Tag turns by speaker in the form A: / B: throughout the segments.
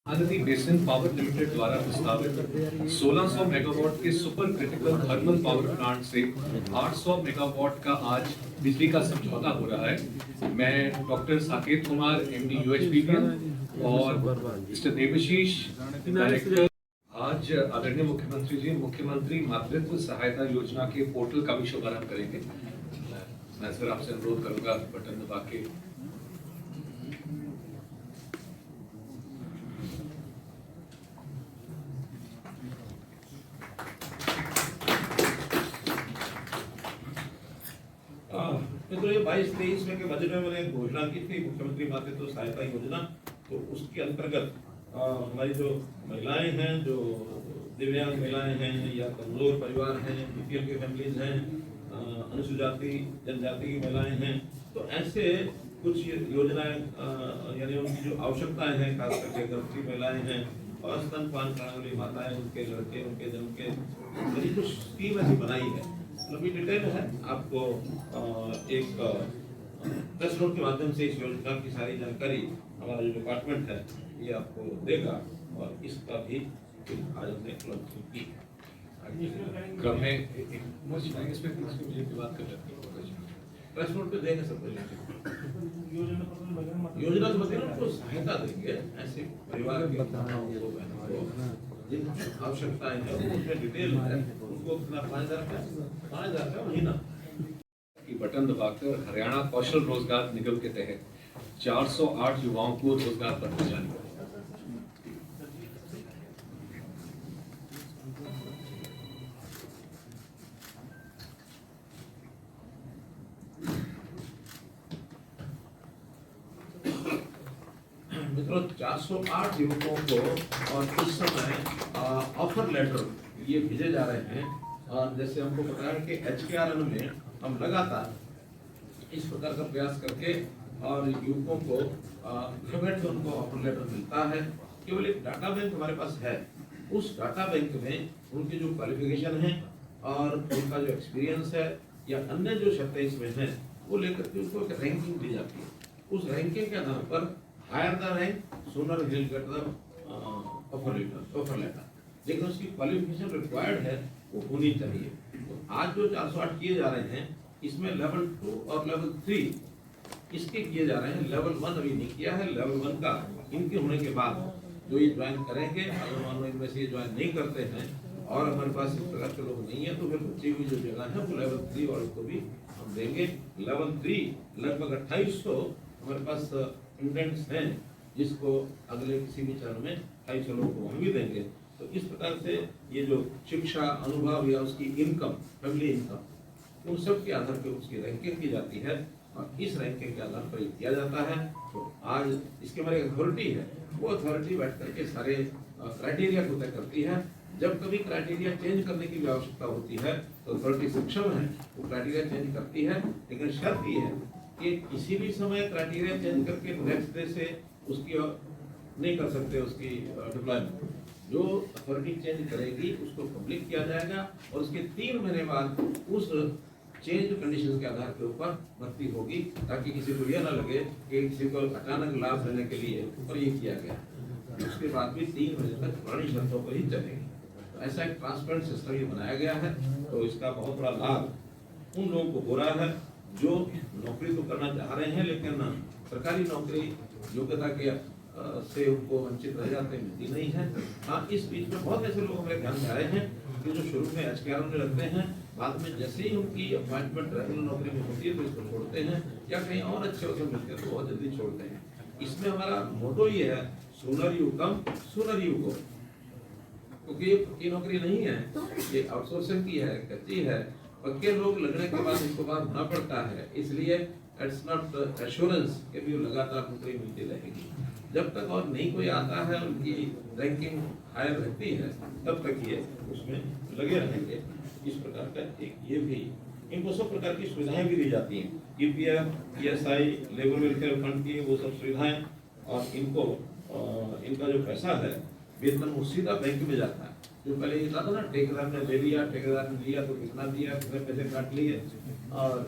A: Mahanadi basin power limited द्वारा प्रस्तावित 1600 megawatt के super critical thermal power plant से 800 मेगावाट का आज बिजली का समझौता हो रहा है। मैं doctor Saket Kumar MD UHPPL और मिस्टर देवशीष डायरेक्टर आज आदरणीय मुख्यमंत्री जी मुख्यमंत्री मातृत्व सहायता योजना के पोर्टल का भी शुभारंभ करेंगे। मैं सर आपसे अनुरोध करूंगा बटन दबा के
B: तो ये 22-23 में के बजट में मैंने घोषणा की थी मुख्यमंत्री मातृत्व सहायता योजना। तो उसके अंतर्गत हमारी जो महिलाएं हैं, जो दिव्यांग महिलाएं हैं या कमजोर परिवार हैं, BPL की फैमिलीज हैं, अनुसूचित जाति जनजाति की महिलाएं हैं, तो ऐसे कुछ योजनाएं यानी उनकी जो आवश्यकताएं हैं, खास करके गर्भवती महिलाएं हैं और स्तनपान कराने वाली माताएं, उनके लड़के, उनके जन्म के कुछ स्कीम ऐसी बनाई है। अभी डिटेल है, आपको एक प्रेस नोट के माध्यम से इस योजना की सारी जानकारी हमारा जो डिपार्टमेंट है ये आपको देगा और इसका भी आज हमने लॉन्च की।
A: क्रम में इसमें बात कर लेते हैं,
B: प्रेस नोट पे देंगे सब योजना तो बताइए, उनको सहायता देंगे ऐसे परिवार के जिन आवश्यकताएं हैं उसमें डिटेल है, उनको कितना 5,000 का महीना
A: की बटन दबाकर हरियाणा कौशल रोजगार निगम के तहत 408 युवाओं को रोजगार पर जाने
B: मित्रों 408 युवकों को और इस समय ऑफर लेटर ये भेजे जा रहे हैं। और जैसे हमको पता है कि HKRN में हम लगातार इस प्रकार का प्रयास करके और युवकों को घर बैठे उनको ऑफर लेटर मिलता है। केवल एक डाटा बैंक हमारे पास है, उस डाटा बैंक में उनकी जो क्वालिफिकेशन है और उनका जो एक्सपीरियंस है या अन्य जो शर्तें इसमें हैं वो लेकर के उनको एक रैंकिंग दी जाती है। उस रैंकिंग के आधार पर higher the rank sooner will get the offer letter, लेकिन उसकी क्वालिफिकेशन रिक्वायर्ड है वो होनी चाहिए। तो आज जो 408 किए जा रहे हैं इसमें लेवल 2 और लेवल 3 इसके किए जा रहे हैं। लेवल 1 अभी नहीं किया है। लेवल 1 का इनके होने के बाद जो ये ज्वाइन करेंगे, अगर मान लो इनमें से ये ज्वाइन नहीं करते हैं और हमारे पास इस प्रकार के लोग नहीं है तो फिर बची हुई जो जगह है वो लेवल 3 वालों को भी हम देंगे। लेवल 3 लगभग 2800 हमारे पास स्टूडेंट्स हैं जिसको अगले किसी भी चरण में 250 लोगों को हम भी देंगे। तो इस प्रकार से ये जो शिक्षा अनुभव या उसकी इनकम, फैमिली इनकम, उन सब के आधार पर उसकी रैंकिंग की जाती है और इस रैंकिंग के आधार पर किया जाता है। तो आज इसके हमारी अथॉरिटी है, वो अथॉरिटी बैठ करके सारे क्राइटेरिया को तय करती है। जब कभी क्राइटेरिया चेंज करने की भी आवश्यकता होती है तो अथॉरिटी सक्षम है, वो क्राइटेरिया चेंज करती है। लेकिन शर्त ये है कि किसी भी समय क्राइटेरिया चेंज करके नेक्स्ट डे से उसकी नहीं कर सकते उसकी डिप्लॉयमेंट। जो अथॉरिटी चेंज करेगी उसको पब्लिक किया जाएगा और उसके 3 महीने बाद उस चेंज कंडीशन के आधार के ऊपर भर्ती होगी, ताकि किसी को यह ना लगे कि किसी को अचानक लाभ देने के लिए और ये किया गया। उसके बाद भी 3 महीने तक पुरानी शर्तों पर ही चलेगी। तो ऐसा एक ट्रांसपेरेंट सिस्टम ये बनाया गया है। तो इसका बहुत बड़ा लाभ उन लोगों को हो रहा है जो नौकरी तो करना चाह रहे हैं लेकिन सरकारी नौकरी योग्यता के से उनको वंचित रह जाते हैं, मिलती नहीं है। हाँ, इस बीच में बहुत ऐसे लोग हमारे ध्यान में आए हैं कि जो शुरू में HKRN में लगते हैं, बाद में जैसे ही उनकी अपॉइंटमेंट रेगुलर नौकरी में होती है तो इसको छोड़ते हैं या कहीं और अच्छे अवसर मिलते हैं तो बहुत जल्दी छोड़ते हैं। इसमें हमारा मोटो ये है, sooner you come sooner you go, क्योंकि ये पक्की नौकरी नहीं है, ये आउटसोर्सिंग की है, कच्ची है। पक्के लोग लगने के बाद इनको बात होना पड़ता है, इसलिए इट्स नॉट एश्योरेंस कि भी लगातार नौकरी मिलती रहेगी। जब तक और नहीं कोई आता है, उनकी रैंकिंग हायर रहती है, तब तक ये उसमें लगे रहेंगे। इस प्रकार का एक ये भी इनको सब प्रकार की सुविधाएं भी दी जाती हैं, EPF, ESI, labour welfare fund की वो सब सुविधाएं। और इनको इनका जो पैसा है वेतन वो सीधा बैंक में जाता है। जो पहले ये था ना, ठेकेदार ने ले लिया, ठेकेदार ने लिया तो कितना दिया, कितने पैसे काट लिए और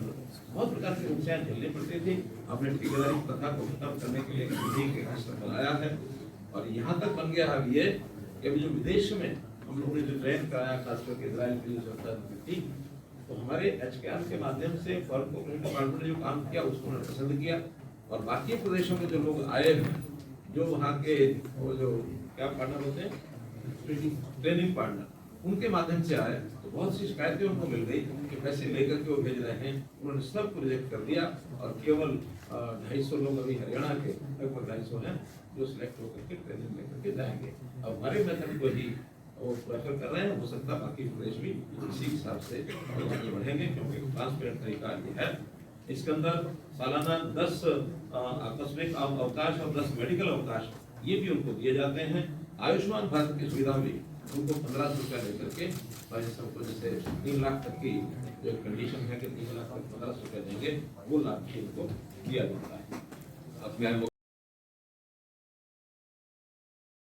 B: बहुत प्रकार की समस्याएं झेलनी पड़ती थी। हमने ठेकेदारी प्रथा को खत्म करने के लिए विधि के रास्ता बनाया है और यहाँ तक बन गया अब ये कि अभी जो विदेश में हम लोगों ने जो ट्रेन कराया, खास करके इजराइल की जो संस्था थी, तो हमारे एचकेआर के माध्यम से फॉरेन कोऑपरेशन डिपार्टमेंट ने जो काम किया उसको उन्होंने पसंद किया। और बाकी प्रदेशों में जो लोग आए हैं, जो वहाँ के वो जो क्या पार्टनर होते हैं, ट्रेनिंग पार्टनर, उनके माध्यम से आए तो बहुत सी शिकायतें उनको मिल गई कि पैसे लेकर के वो भेज रहे हैं। उन्होंने सब रिजेक्ट कर दिया और केवल 250 लोग अभी हरियाणा के लगभग 250 हैं जो सिलेक्ट होकर के ट्रेनिंग लेकर के जाएंगे। अब हमारे मेथड को ही वो प्रेफर कर रहे हैं। हो सकता है बाकी प्रदेश भी इसी हिसाब से आगे बढ़ेंगे, क्योंकि ट्रांसपेरेंट तरीका ये है। इसके अंदर सालाना 10 आकस्मिक अवकाश और 10 मेडिकल अवकाश ये भी उनको दिए जाते हैं। आयुष्मान भारत की सुविधा भी उनको 1500 रुपया लेकर के, सबको जैसे 3 लाख तक की जो कंडीशन है कि 3 लाख तक 1500 रुपया देंगे, वो लाभ भी उनको दिया जाता है।
A: अपने